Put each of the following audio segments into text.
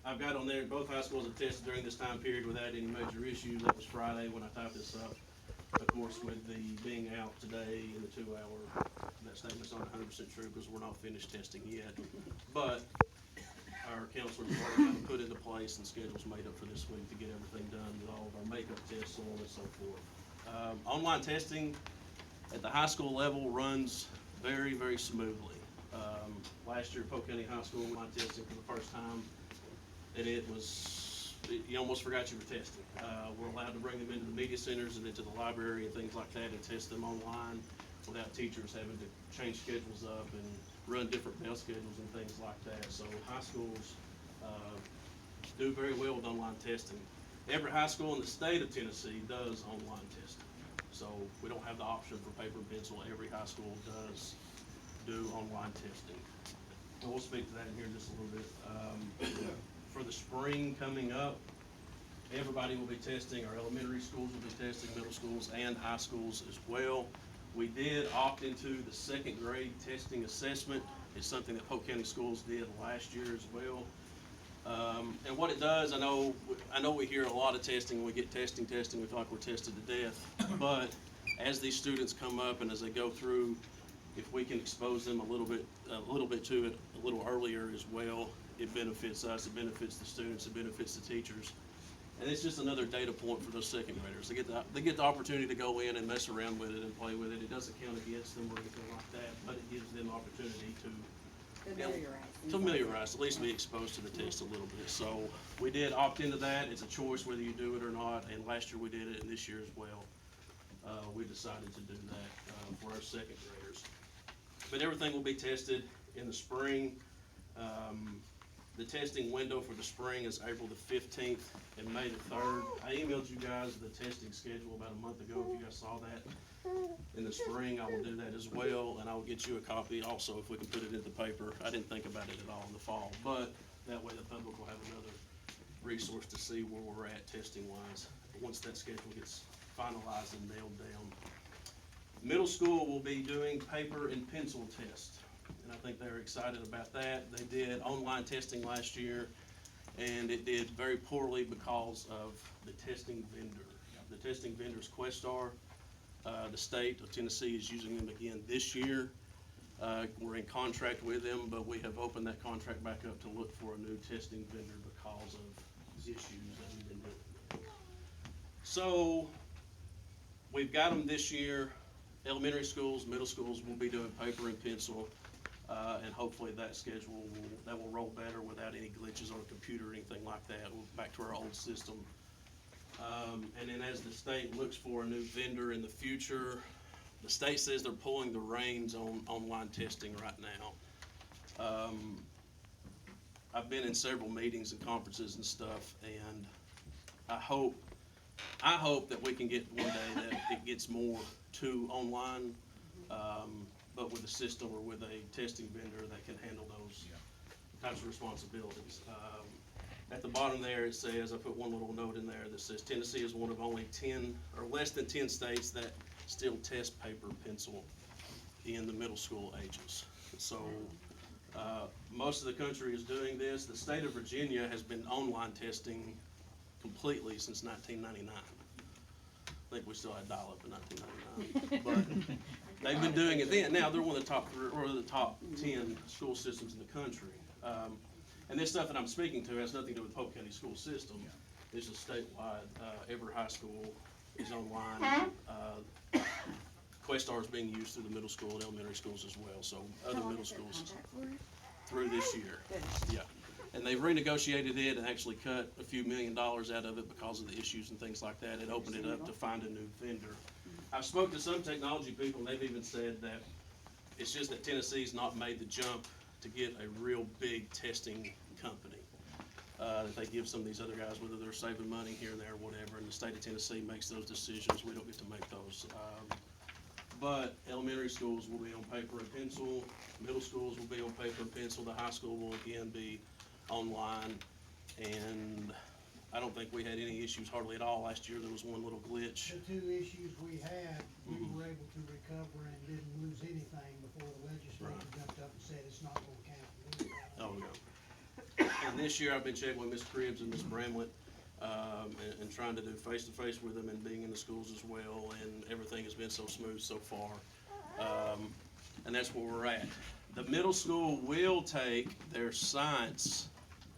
I've got on there, both high schools have tested during this time period without any major issues. That was Friday when I typed this up. Of course, with the being out today in the 2 hour, that statement's not 100% true because we're not finished testing yet. But our counselors have already got it put into place and schedules made up for this week to get everything done with all of our makeup tests, so on and so forth. Online testing at the high school level runs very, very smoothly. Last year, Polk County High School online testing for the first time, and you almost forgot you were testing. We're allowed to bring them into the media centers and into the library and things like that and test them online without teachers having to change schedules up and run different bell schedules and things like that. So high schools do very well with online testing. Every high school in the state of Tennessee does online testing. So we don't have the option for paper and pencil. Every high school does do online testing. And we'll speak to that in here in just a little bit. For the spring coming up, everybody will be testing. Our elementary schools will be testing, middle schools and high schools as well. We did opt into the second grade testing assessment. It's something that Polk County Schools did last year as well. And what it does, I know we hear a lot of testing, we get testing, we feel like we're tested to death. But as these students come up and as they go through, if we can expose them a little bit to it a little earlier as well, it benefits us, it benefits the students, it benefits the teachers. And it's just another data point for those second graders. They get the opportunity to go in and mess around with it and play with it. It doesn't count against them or anything like that, but it gives them opportunity to familiarize, at least be exposed to the test a little bit. So we did opt into that. It's a choice whether you do it or not. And last year we did it, and this year as well. We decided to do that for our second graders. But everything will be tested in the spring. The testing window for the spring is April the 15th and May the 3rd. I emailed you guys the testing schedule about a month ago. If you guys saw that in the spring, I will do that as well, and I will get you a copy also if we can put it in the paper. I didn't think about it at all in the fall, but that way the public will have another resource to see where we're at testing-wise once that schedule gets finalized and nailed down. Middle school will be doing paper and pencil tests. And I think they're excited about that. They did online testing last year, and it did very poorly because of the testing vendor. The testing vendor is Questar. The state of Tennessee is using them again this year. We're in contract with them, but we have opened that contract back up to look for a new testing vendor because of issues that we've been dealing with. So we've got them this year. Elementary schools, middle schools will be doing paper and pencil. And hopefully that schedule will roll better without any glitches on a computer or anything like that. We're back to our old system. And then as the state looks for a new vendor in the future, the state says they're pulling the reins on online testing right now. I've been in several meetings and conferences and stuff, and I hope that we can get one day that it gets more to online. But with a system or with a testing vendor that can handle those types of responsibilities. At the bottom there it says, I put one little note in there that says Tennessee is one of only 10 or less than 10 states that still test paper pencil in the middle school ages. So most of the country is doing this. The state of Virginia has been online testing completely since 1999. I think we still had dial-up in 1999, but they've been doing it then. Now they're one of the top 3 or the top 10 school systems in the country. And this stuff that I'm speaking to has nothing to do with Polk County school system. It's just statewide. Every high school is online. Questar is being used through the middle school and elementary schools as well. So other middle schools through this year. Yeah. And they've renegotiated it and actually cut a few $1 million out of it because of the issues and things like that. It opened it up to find a new vendor. I've spoke to some technology people, and they've even said that it's just that Tennessee's not made the jump to get a real big testing company. That they give some of these other guys, whether they're saving money here and there or whatever, and the state of Tennessee makes those decisions. We don't get to make those. But elementary schools will be on paper and pencil. Middle schools will be on paper and pencil. The high school will again be online. And I don't think we had any issues hardly at all. Last year there was one little glitch. The 2 issues we had, we were able to recover and didn't lose anything before the legislature jumped up and said it's not gonna count. Oh, no. And this year, I've been checking with Ms. Cribbs and Ms. Bramlett, and trying to do face-to-face with them and being in the schools as well, and everything has been so smooth so far. And that's where we're at. The middle school will take their science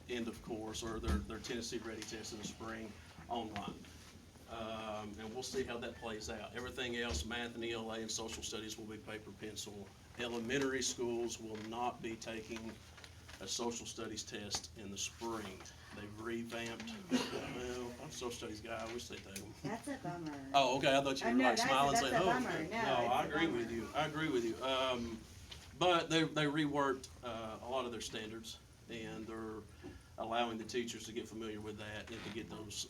end of course, or their Tennessee Ready test in the spring online. And we'll see how that plays out. Everything else, math and ELA and social studies will be paper pencil. Elementary schools will not be taking a social studies test in the spring. They've revamped, well, I'm a social studies guy, I wish they'd take them. That's a bummer. Oh, okay, I thought you were No, like that's smiling a saying, oh. bummer. Okay. No, No, I it's a agree bummer. with you, I agree with you. But they reworked, a lot of their standards, and they're allowing the teachers to get familiar with that and to get those,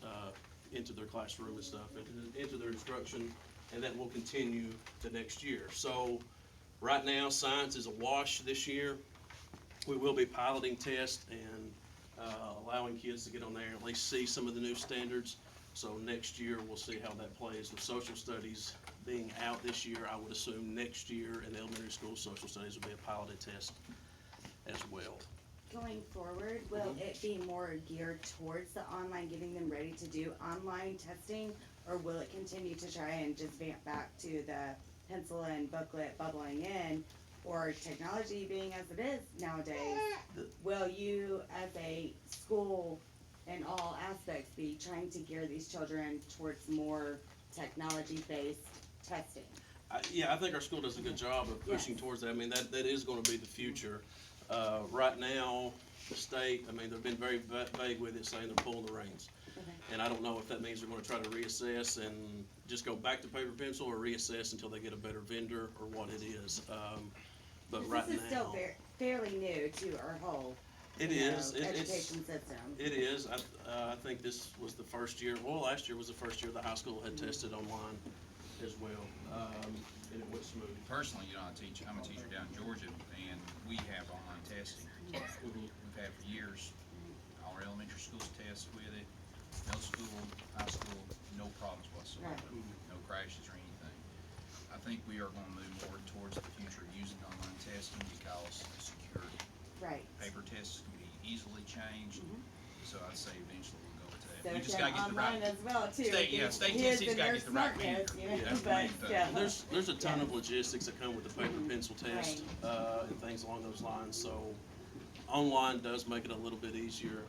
into their classroom and stuff, into their instruction, and that will continue the next year. So, right now, science is a wash this year. We will be piloting tests and allowing kids to get on there and at least see some of the new standards. So next year, we'll see how that plays. With social studies being out this year, I would assume next year in the elementary school, social studies will be a piloted test as well. Going forward, will it be more geared towards the online, getting them ready to do online testing? Or will it continue to try and just vamp back to the pencil and booklet bubbling in? Or technology being as it is nowadays, will you as a school in all aspects be trying to gear these children towards more technology-based testing? Yeah, I think our school does a good job of pushing towards that. I mean, that is gonna be the future. Right now, the state, I mean, they've been very vague with it, saying they're pulling the reins. Okay. And I don't know if that means they're gonna try to reassess and just go back to paper pencil, or reassess until they get a better vendor, or what it is. But right This is still now, fairly new to our whole, it you know, is, education system. it is. I think this was the first year, well, last year was the first year the high school had tested online as well, and it went smooth. Personally, you know, I'm a teacher down in Georgia, and we have online testing. We've had for years. All our elementary schools test with it. Middle school, high school, no problems whatsoever. Right. No crashes or anything. I think we are gonna move more towards the future using online testing because of security. Right. Paper tests can be easily changed, so I'd say eventually we'll go with that. So We it's just gotta get the online right. as well too. State- yeah, state testing's gotta get the right vendor. vendor. You know, That's the but main thing. still. There's a ton of logistics that come with the paper pencil test, and things along those lines, so online does make it a little bit easier.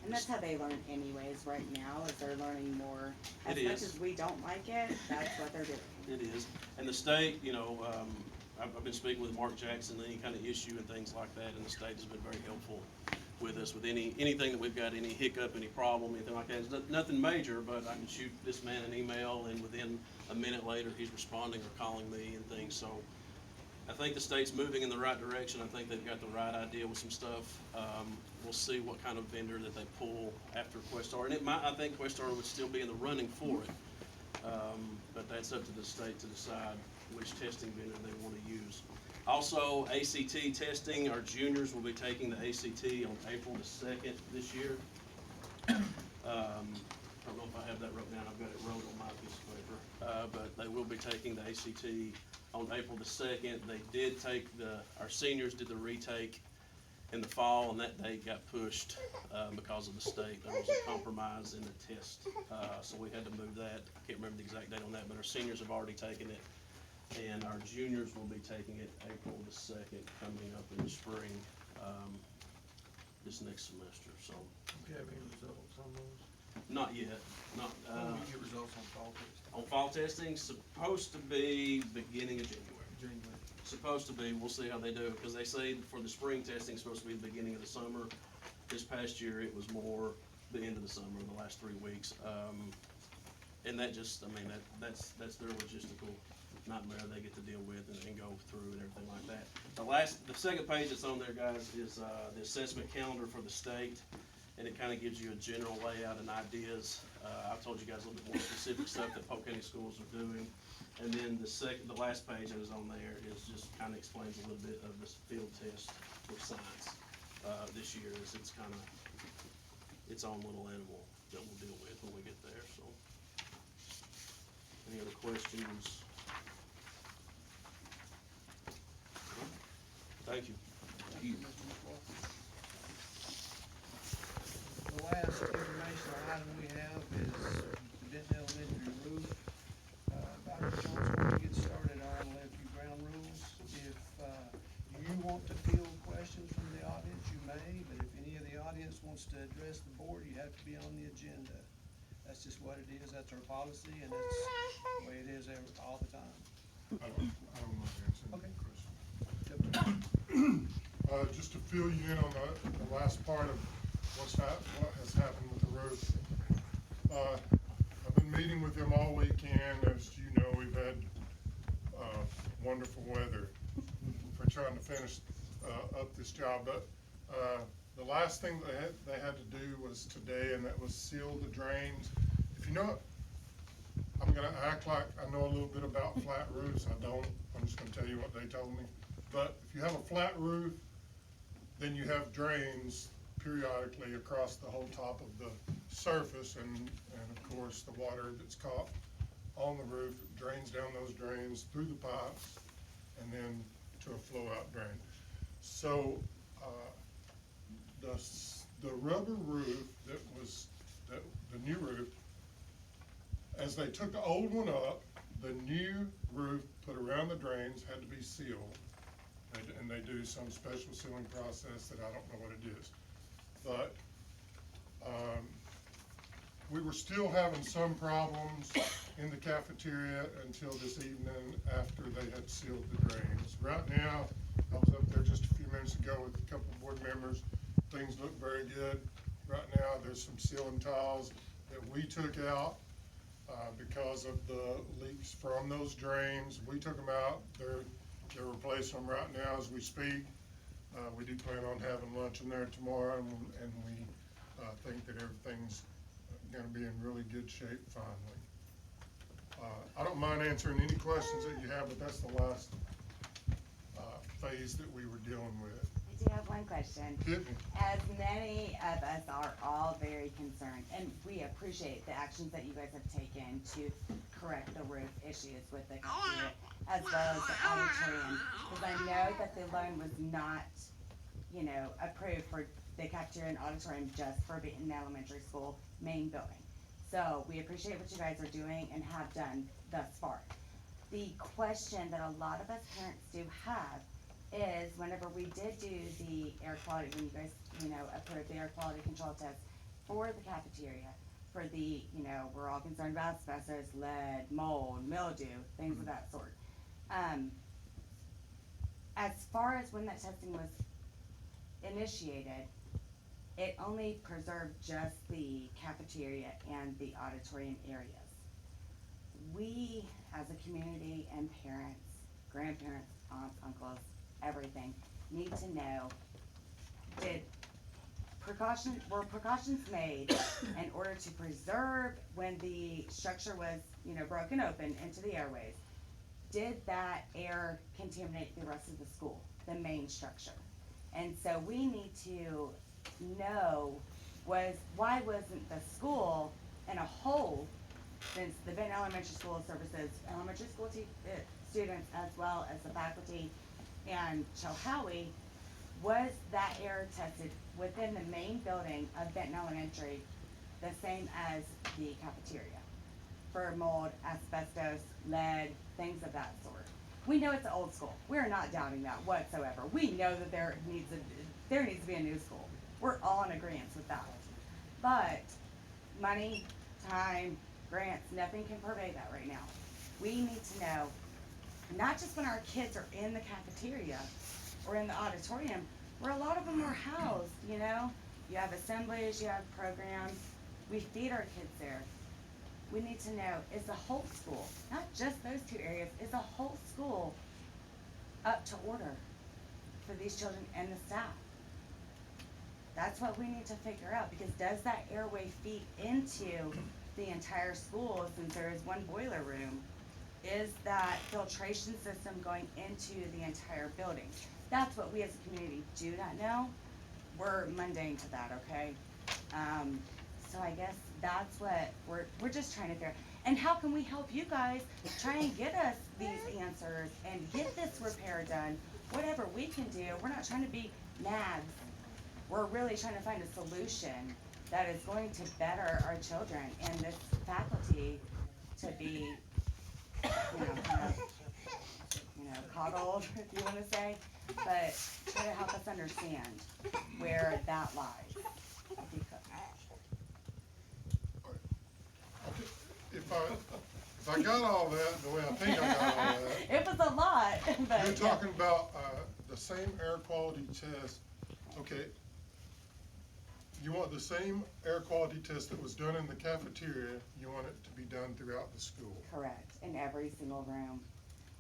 And that's how they learn anyways right now, is they're learning more. As It much is. as we don't like it, that's what they're doing. It is, and the state, you know, I've been speaking with Mark Jackson, any kind of issue and things like that, and the state has been very helpful with us, with anything that we've got, any hiccup, any problem, anything like that. It's nothing major, but I can shoot this man an email, and within a minute later, he's responding or calling me and things, so I think the state's moving in the right direction. I think they've got the right idea with some stuff. We'll see what kind of vendor that they pull after Questar, and I think Questar would still be in the running for it. But that's up to the state to decide which testing vendor they want to use. Also, ACT testing, our juniors will be taking the ACT on April the 2nd this year. I don't know if I have that wrote down, I've got it wrote on my piece of paper. But they will be taking the ACT on April the 2nd. They did take our seniors did the retake in the fall, and that date got pushed because of the state. There was a compromise in the test, so we had to move that. I can't remember the exact date on that, but our seniors have already taken it, and our juniors will be taking it April the 2nd, coming up in the spring, this next semester, so. Do you have any results on those? Not yet, not, When we get results on fall testing? on fall testing, supposed to be beginning of January. January. Supposed to be, we'll see how they do, because they say for the spring testing, it's supposed to be the beginning of the summer. This past year, it was more the end of the summer, the last 3 weeks. And that just, I mean, that's their logistical nightmare they get to deal with and go through and everything like that. The second page that's on there, guys, is, the assessment calendar for the state, and it kinda gives you a general layout and ideas. I've told you guys a little bit more specific stuff that Polk County schools are doing. And then the last page that is on there is just kinda explains a little bit of this field test for science, this year, is it's kinda its own little animal that we'll deal with when we get there, so. Any other questions? Thank you. item we have is the Benton Elementary roof. Dr. Jones, before we get started, I'll have a few ground rules. If, you want to field questions from the audience, you may, but if any of the audience wants to address the board, you have to be on the agenda. That's just what it is, that's our policy, and that's the way it is all the time. I don't mind answering Okay. the question. Yep. Just to fill you in on the last part of what has happened with the roof. I've been meeting with them all weekend. As you know, we've had, wonderful weather for trying to finish, up this job. But, the last thing they had to do was today, and that was seal the drains. If you know, I'm gonna act like I know a little bit about flat roofs. I don't. I'm just gonna tell you what they told me. But if you have a flat roof, then you have drains periodically across the whole top of the surface, and of course, the water that's caught on the roof drains down those drains through the pipes and then to a flow-out drain. So, the rubber roof the new roof, as they took the old one up, the new roof put around the drains had to be sealed. And they do some special sealing process that I don't know what it is. But, we were still having some problems in the cafeteria until this evening after they had sealed the drains. Right now, I was up there just a few minutes ago with a couple of board members. Things look very good. Right now, there's some ceiling tiles that we took out because of the leaks from those drains. We took them out. They're replacing them right now as we speak. We do plan on having lunch in there tomorrow, and we think that everything's gonna be in really good shape finally. I don't mind answering any questions that you have, but that's the last phase that we were dealing with. I do have one question. Hit me. As many of us are all very concerned, and we appreciate the actions that you guys have taken to correct the roof issues with the cafeteria, as well as the auditorium, because I know that the loan was not, approved for the cafeteria and auditorium just for Benton Elementary School main building. So we appreciate what you guys are doing and have done thus far. The question that a lot of us parents do have is whenever we did do the air quality, when you guys, approved the air quality control test for the cafeteria, for the, we're all concerned about asbestos, lead, mold, mildew, things of that sort. As far as when that testing was initiated, it only preserved just the cafeteria and the auditorium areas. We, as a community and parents, grandparents, aunts, uncles, everything, need to know, were precautions made in order to preserve when the structure was, broken open into the airways? Did that air contaminate the rest of the school, the main structure? And so we need to know why wasn't the school in a hole, since the Benton Elementary School services elementary school students as well as the faculty and Chilhowie, was that air tested within the main building of Benton Elementary the same as the cafeteria for mold, asbestos, lead, things of that sort? We know it's an old school. We're not doubting that whatsoever. We know that there needs to be a new school. We're all in agreement with that. But money, time, grants, nothing can pervade that right now. We need to know, not just when our kids are in the cafeteria or in the auditorium, where a lot of them are housed, You have assemblies, you have programs, we feed our kids there. We need to know, is the whole school, not just those two areas, is the whole school up to order for these children and the staff? That's what we need to figure out, because does that airway feed into the entire school, since there is one boiler room? Is that filtration system going into the entire building? That's what we as a community do not know. We're mundane to that, okay? So I guess that's what we're just trying to figure out. And how can we help you guys try and get us these answers and get this repair done? Whatever we can do, we're not trying to be nags. We're really trying to find a solution that is going to better our children and this faculty to be, kind of, coddled, if you wanna say, but try to help us understand where that lies. If you could. Okay, if I got all that, the way I think I got all that, It was a lot, but. you're talking about, the same air quality test, okay. You want the same air quality test that was done in the cafeteria, you want it to be done throughout the school. Correct, in every single room.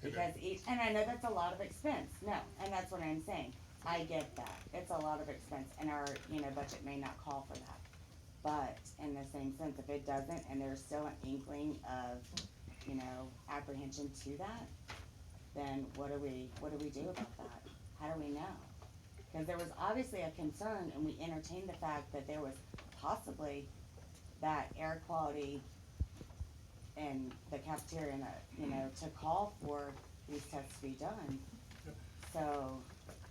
And Because and I know that's a lot of expense, no, and that's what I'm saying. I get that, it's a lot of expense, and our, budget may not call for that. But in the same sense, if it doesn't, and there's still an inkling of, apprehension to that, then what do we do about that? How do we know? Cause there was obviously a concern, and we entertained the fact that there was possibly that air quality in the cafeteria, and to call for these tests to be done. Yep. So,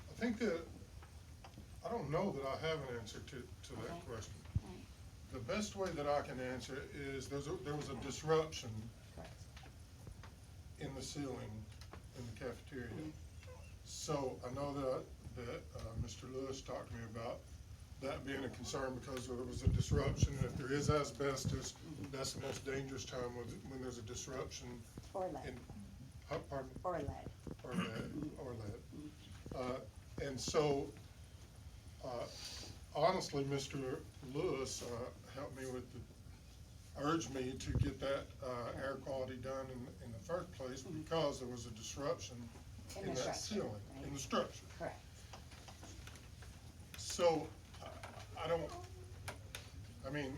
I think that, I don't know that I have an answer to that Okay. question. right, The best way that I can answer is, there was a disruption correct. in the ceiling in the cafeteria. Mm-hmm. So I know that Mr. Lewis talked to me about that being a concern because there was a disruption. And if there is asbestos, that's the most dangerous time when there's a disruption Or in, lead, pardon? or lead. Or lead. And so, honestly, Mr. Lewis, helped me urged me to get that, air quality done in the first place because there was a disruption In in the that structure, ceiling, in right. the structure. Correct. So, I mean,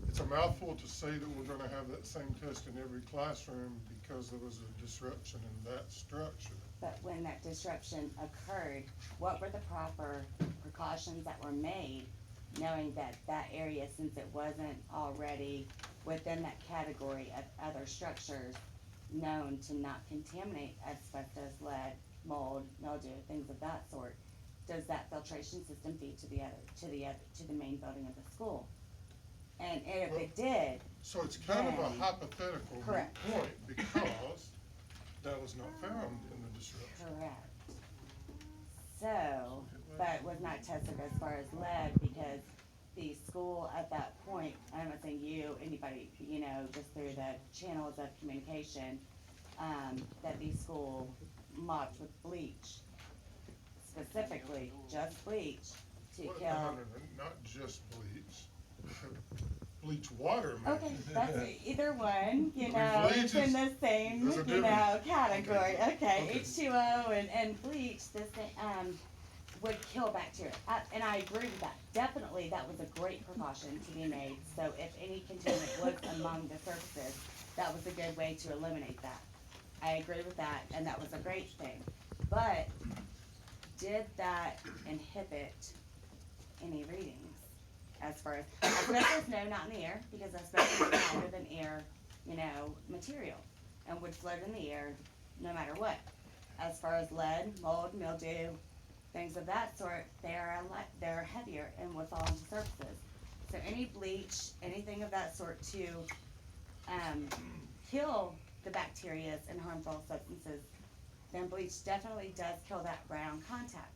it's a mouthful to say that we're gonna have that same test in every classroom because there was a disruption in that structure. But when that disruption occurred, what were the proper precautions that were made, knowing that that area, since it wasn't already within that category of other structures known to not contaminate asbestos, lead, mold, mildew, things of that sort, does that filtration system feed to the main building of the school? And if it did, So it's kind of a Then- hypothetical Correct. point because that was not found in the disruption. correct. So, but was not tested as far as lead because the school at that point, I'm not saying you, anybody, just through the channels of communication, that the school mopped with bleach, specifically just bleach, to Well, kill. no, not just bleach. Bleach water, maybe. Okay, that's either one, Bleach it's in is- the same, there's a difference. category, okay, Okay. H2O and bleach, this thing, would kill bacteria, and I agree with that, definitely, that was a great precaution to be made, so if any contaminant was among the surfaces, that was a good way to eliminate that. I agree with that, and that was a great thing, but did that inhibit any readings? As far as, asbestos, no, not in the air, because asbestos is kind of an air, material, and would float in the air no matter what. As far as lead, mold, mildew, things of that sort, they're heavier and would fall onto surfaces. So any bleach, anything of that sort to, kill the bacteria and harmful substances, then bleach definitely does kill that ground contact.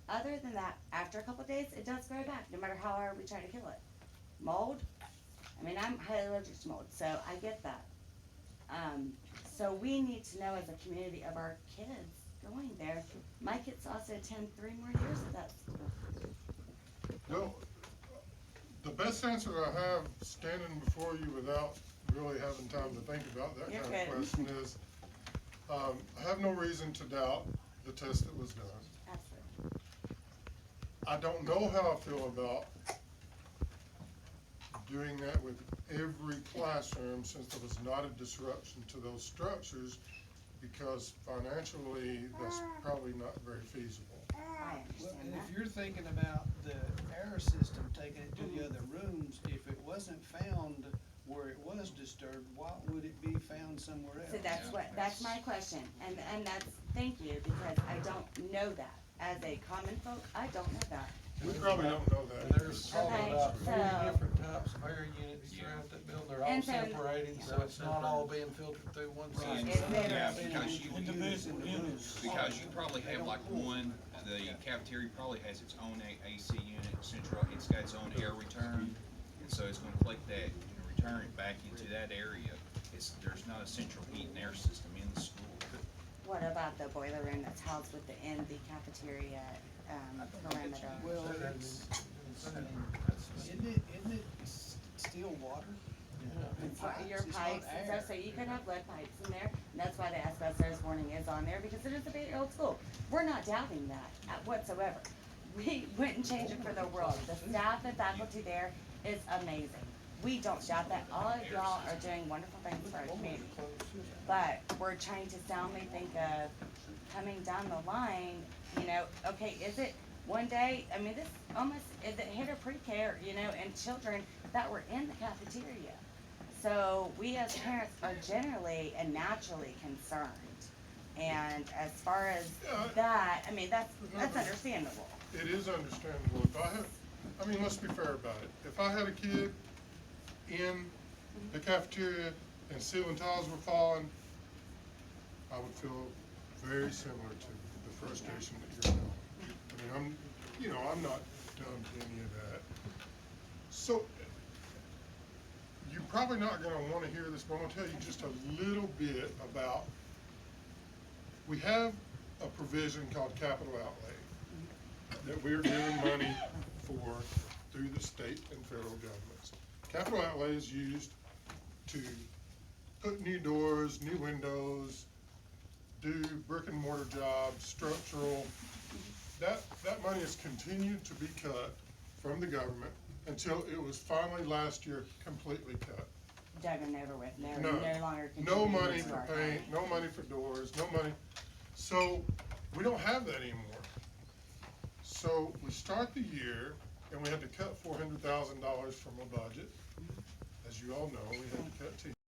Other than that, after a couple of days, it does grow back, no matter how hard we try to kill it. Mold, I'm highly allergic to mold, so I get that. So we need to know as a community of our kids going there. My kids also attend 3 more years of that school. Well, the best answer I have standing before you without really having time to think about that You're kind of good. question is, I have no reason to doubt the test that was done. Absolutely. I don't know how I feel about doing that with every classroom since there was not a disruption to those structures because financially, that's probably not very feasible. I Well, understand and that. if you're thinking about the air system taking it to the other rooms, if it wasn't found where it was disturbed, why would it be found somewhere else? So that's my question, and that's, thank you, because I don't know that. As a common folk, I don't know that. We probably don't know that. There's probably Okay, about so- 40 different types of air units Yeah. throughout that building. They're all And so- separated, so it's not all being filtered through one And, system. yeah, because you, Individual units. because you probably have like one, the cafeteria probably has its own AC unit, central, it's got its own air return. And so it's gonna collect that and return it back into that area. There's not a central heat and air system in the school. What about the boiler room that's housed within the cafeteria, perimeter? Well, So it's, I mean, isn't it still water? And Your it's not pipes and air. stuff, so you could have lead pipes in there, and that's why the asbestos warning is on there, because it is a very old school. We're not doubting that whatsoever. We wouldn't change it for the world. The staff and faculty there is amazing. We don't doubt that. All of y'all are doing wonderful things for our community. But we're trying to soundly think of coming down the line, you know, okay, is it one day, I mean, this almost, it hit a pre-K, or, you know, and children that were in the cafeteria. So we as parents are generally and naturally concerned. And as far as Yeah, that, I mean, that's understandable. It is understandable. I mean, let's be fair about it. If I had a kid in the cafeteria and ceiling tiles were falling, I would feel very similar to the frustration that you're feeling. I mean, I'm not dumb to any of that. So, you're probably not gonna wanna hear this, but I'm gonna tell you just a little bit about, we have a provision called capital outlay that we're giving money for through the state and federal governments. Capital outlay is used to put new doors, new windows, do brick and mortar jobs, structural. That money has continued to be cut from the government until it was finally last year completely cut. Dug and over with, no No, longer no contributing money to for our paint, county. no money for doors, no money. So, we don't have that anymore. So, we start the year and we had to cut $400,000 from a budget. As you all know, we had to cut